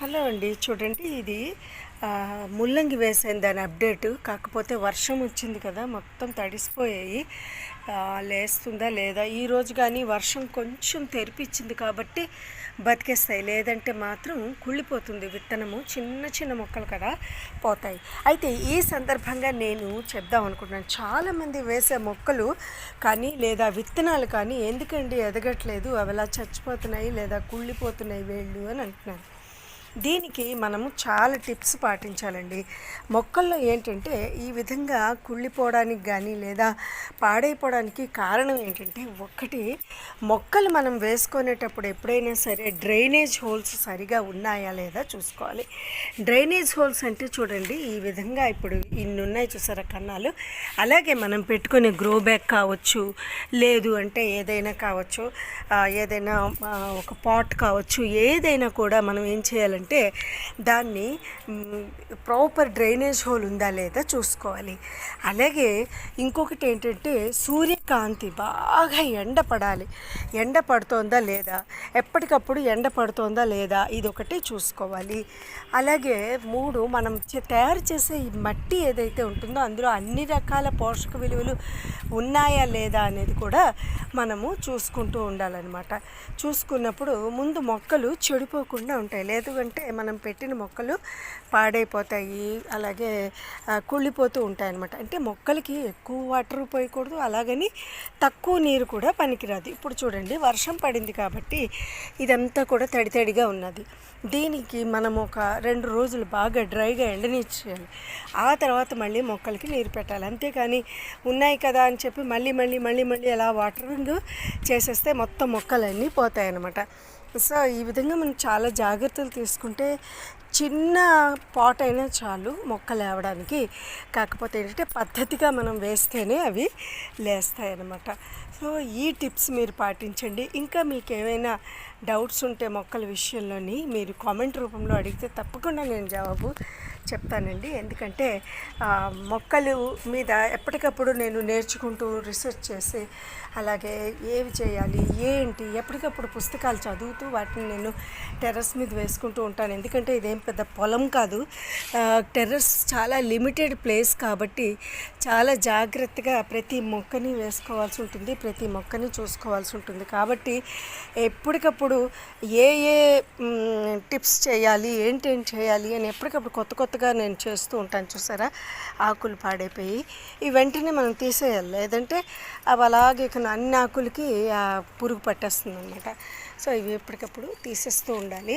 Hello అండి, చూడండి ఇది ముల్లంగి వేసాను దాని అప్డేట్. కాకపోతే వర్షం వచ్చింది కదా, మొత్తం తడిసిపోయాయి. లేస్తుందా లేదా ఈరోజు, కానీ వర్షం కొంచెం తెరిపించింది కాబట్టి బతికేస్తాయి, లేదంటే మాత్రం కుళ్ళిపోతుంది విత్తనము. చిన్న చిన్న మొక్కలు కదా, పోతాయి. అయితే ఈ సందర్భంగా నేను చెప్దాం అనుకుంటున్నాను, చాలామంది వేసే మొక్కలు కానీ లేదా విత్తనాలు కానీ ఎందుకండి ఎదగట్లేదు, అవి ఎలా చచ్చిపోతున్నాయి లేదా కుళ్ళిపోతున్నాయి వేళ్ళు అని అంటున్నాను. దీనికి మనము చాలా టిప్స్ పాటించాలండి. మొక్కల్లో ఏంటంటే ఈ విధంగా కుళ్ళిపోవడానికి కానీ లేదా పాడైపోవడానికి కారణం ఏంటంటే, ఒకటి, మొక్కలు మనం వేసుకునేటప్పుడు ఎప్పుడైనా సరే డ్రైనేజ్ హోల్స్ సరిగా ఉన్నాయా లేదా చూసుకోవాలి. డ్రైనేజ్ హోల్స్ అంటే చూడండి, ఈ విధంగా ఇప్పుడు ఇన్ని ఉన్నాయి చూసారా కన్నాలు. అలాగే మనం పెట్టుకునే గ్రో బ్యాగ్ కావచ్చు, లేదు అంటే ఏదైనా కావచ్చు, ఏదైనా ఒక పాట్ కావచ్చు, ఏదైనా కూడా మనం ఏం చేయాలంటే దాన్ని ప్రాపర్ డ్రైనేజ్ హోల్ ఉందా లేదా చూసుకోవాలి. అలాగే ఇంకొకటి ఏంటంటే, సూర్యకాంతి బాగా ఎండ పడాలి. ఎండ పడుతోందా లేదా, ఎప్పటికప్పుడు ఎండ పడుతోందా లేదా, ఇది ఒకటి చూసుకోవాలి. అలాగే మూడు, మనం తయారు చేసే ఈ మట్టి ఏదైతే ఉంటుందో అందులో అన్ని రకాల పోషక విలువలు ఉన్నాయా లేదా అనేది కూడా మనము చూసుకుంటూ ఉండాలన్నమాట. చూసుకున్నప్పుడు ముందు మొక్కలు చెడిపోకుండా ఉంటాయి, లేదు అంటే మనం పెట్టిన మొక్కలు పాడైపోతాయి, అలాగే కుళ్ళిపోతూ ఉంటాయి అన్నమాట. అంటే మొక్కలకి ఎక్కువ వాటర్ పోయకూడదు, అలాగని తక్కువ నీరు కూడా పనికిరాదు. ఇప్పుడు చూడండి, వర్షం పడింది కాబట్టి ఇదంతా కూడా తడి తడిగా ఉన్నది. దీనికి మనం ఒక 2 రోజులు బాగా డ్రైగా ఎండనిచ్చేయాలి. ఆ తర్వాత మళ్ళీ మొక్కలకి నీరు పెట్టాలి. అంతేకాని ఉన్నాయి కదా అని చెప్పి మళ్ళీ మళ్ళీ మళ్ళీ మళ్ళీ అలా వాటరింగ్ చేసేస్తే మొత్తం మొక్కలన్నీ పోతాయి అన్నమాట. సో ఈ విధంగా మనం చాలా జాగ్రత్తలు తీసుకుంటే చిన్న పాట్ అయినా చాలు మొక్కలు లేవడానికి. కాకపోతే ఏంటంటే పద్ధతిగా మనం వేస్తేనే అవి లేస్తాయి అన్నమాట. సో ఈ టిప్స్ మీరు పాటించండి. ఇంకా మీకు ఏమైనా డౌట్స్ ఉంటే మొక్కల విషయంలోని మీరు కామెంట్ రూపంలో అడిగితే తప్పకుండా నేను జవాబు చెప్తానండి. ఎందుకంటే మొక్కలు మీద ఎప్పటికప్పుడు నేను నేర్చుకుంటూ రీసెర్చ్ చేసి, అలాగే ఏవి చేయాలి ఏంటి ఎప్పటికప్పుడు పుస్తకాలు చదువుతూ వాటిని నేను టెర్రస్ మీద వేసుకుంటూ ఉంటాను. ఎందుకంటే ఇదేం పెద్ద పొలం కాదు, టెర్రస్ చాలా లిమిటెడ్ ప్లేస్ కాబట్టి చాలా జాగ్రత్తగా ప్రతి మొక్కని వేసుకోవాల్సి ఉంటుంది, ప్రతి మొక్కని చూసుకోవాల్సి ఉంటుంది. కాబట్టి ఎప్పటికప్పుడు ఏ ఏ టిప్స్ చేయాలి, ఏంటేం చేయాలి అని ఎప్పటికప్పుడు కొత్త కొత్తగా నేను చేస్తూ ఉంటాను. చూసారా, ఆకులు పాడైపోయి ఈ వెంటనే మనం తీసేయాలి, లేదంటే అవి అలాగే అన్ని ఆకులకి పురుగు పట్టేస్తుంది అనమాట. సో ఇవి ఎప్పటికప్పుడు తీసేస్తూ ఉండాలి.